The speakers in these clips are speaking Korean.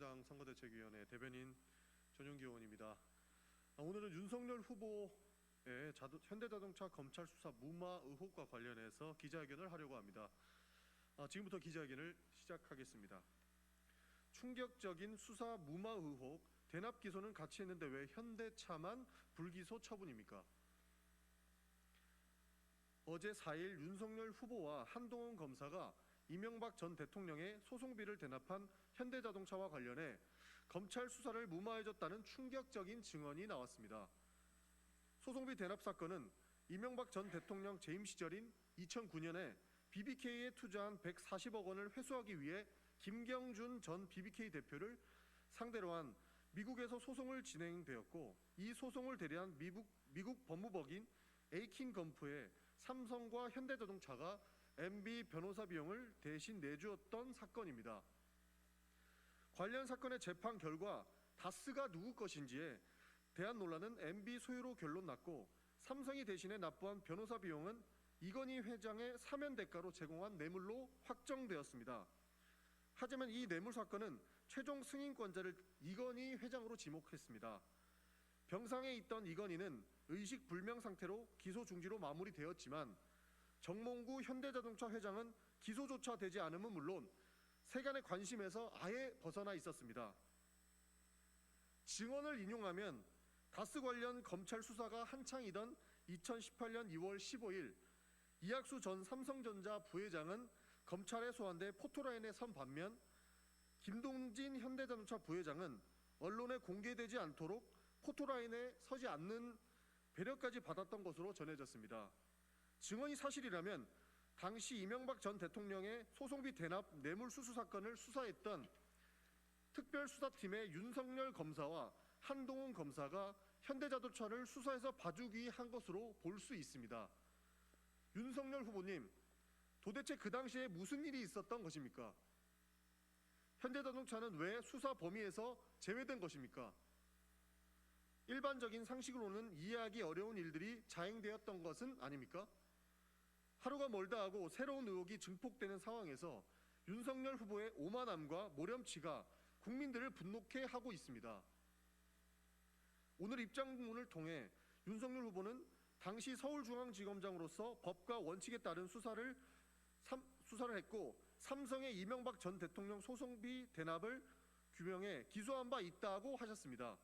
새누리당 선거대책위원회 대변인 전용기 의원입니다. 오늘은 윤석열 후보의 현대자동차 검찰 수사 무마 의혹과 관련해서 기자회견을 하려고 합니다. 지금부터 기자회견을 시작하겠습니다. 충격적인 수사 무마 의혹, 대납 기소는 같이 했는데 왜 현대차만 불기소 처분입니까? 어제 4일 윤석열 후보와 한동훈 검사가 이명박 전 대통령의 소송비를 대납한 현대자동차와 관련해 검찰 수사를 무마해줬다는 충격적인 증언이 나왔습니다. 소송비 대납 사건은 이명박 전 대통령 재임 시절인 2009년에 BBK에 투자한 140억 원을 회수하기 위해 김경준 전 BBK 대표를 상대로 한 미국에서 소송을 진행되었고, 이 소송을 대리한 미국 법무법인 에이킨 건프에 삼성과 현대자동차가 MB 변호사 비용을 대신 내주었던 사건입니다. 관련 사건의 재판 결과 다스가 누구 것인지에 대한 논란은 MB 소유로 결론 났고, 삼성이 대신에 납부한 변호사 비용은 이건희 회장의 사면 대가로 제공한 뇌물로 확정되었습니다. 하지만 이 뇌물 사건은 최종 승인권자를 이건희 회장으로 지목했습니다. 병상에 있던 이건희는 의식 불명 상태로 기소 중지로 마무리되었지만, 정몽구 현대자동차 회장은 기소조차 되지 않음은 물론 세간의 관심에서 아예 벗어나 있었습니다. 증언을 인용하면 다스 관련 검찰 수사가 한창이던 2018년 2월 15일 이학수 전 삼성전자 부회장은 검찰에 소환돼 포토라인에 선 반면, 김동진 현대자동차 부회장은 언론에 공개되지 않도록 포토라인에 서지 않는 배려까지 받았던 것으로 전해졌습니다. 증언이 사실이라면 당시 이명박 전 대통령의 소송비 대납 뇌물수수 사건을 수사했던 특별수사팀의 윤석열 검사와 한동훈 검사가 현대자동차를 수사해서 봐주기 한 것으로 볼 수 있습니다. 윤석열 후보님, 도대체 그 당시에 무슨 일이 있었던 것입니까? 현대자동차는 왜 수사 범위에서 제외된 것입니까? 일반적인 상식으로는 이해하기 어려운 일들이 자행되었던 것은 아닙니까? 하루가 멀다 하고 새로운 의혹이 증폭되는 상황에서 윤석열 후보의 오만함과 모렴치가 국민들을 분노케 하고 있습니다. 오늘 입장문을 통해 윤석열 후보는 당시 서울중앙지검장으로서 법과 원칙에 따른 수사를 했고, 삼성의 이명박 전 대통령 소송비 대납을 규명해 기소한 바 있다고 하셨습니다.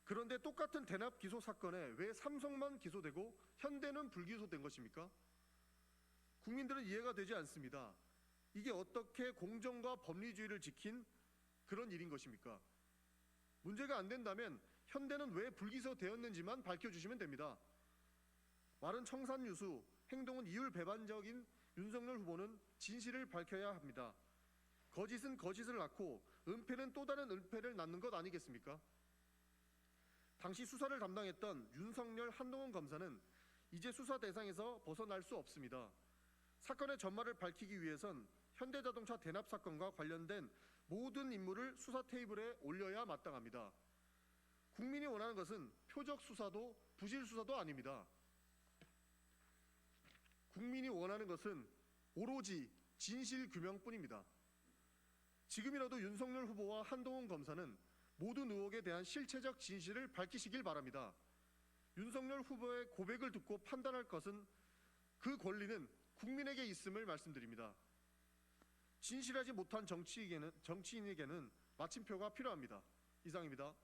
그런데 똑같은 대납 기소 사건에 왜 삼성만 기소되고 현대는 불기소된 것입니까? 국민들은 이해가 되지 않습니다. 이게 어떻게 공정과 법리주의를 지킨 그런 일인 것입니까? 문제가 안 된다면 현대는 왜 불기소되었는지만 밝혀주시면 됩니다. 말은 청산유수, 행동은 이율배반적인 윤석열 후보는 진실을 밝혀야 합니다. 거짓은 거짓을 낳고 은폐는 또 다른 은폐를 낳는 것 아니겠습니까? 당시 수사를 담당했던 윤석열, 한동훈 검사는 이제 수사 대상에서 벗어날 수 없습니다. 사건의 전말을 밝히기 위해선 현대자동차 대납 사건과 관련된 모든 인물을 수사 테이블에 올려야 마땅합니다. 국민이 원하는 것은 표적 수사도 부실 수사도 아닙니다. 국민이 원하는 것은 오로지 진실 규명뿐입니다. 지금이라도 윤석열 후보와 한동훈 검사는 모든 의혹에 대한 실체적 진실을 밝히시길 바랍니다. 윤석열 후보의 고백을 듣고 판단할 것은, 그 권리는 국민에게 있음을 말씀드립니다. 진실하지 못한 정치인에게는 마침표가 필요합니다. 이상입니다.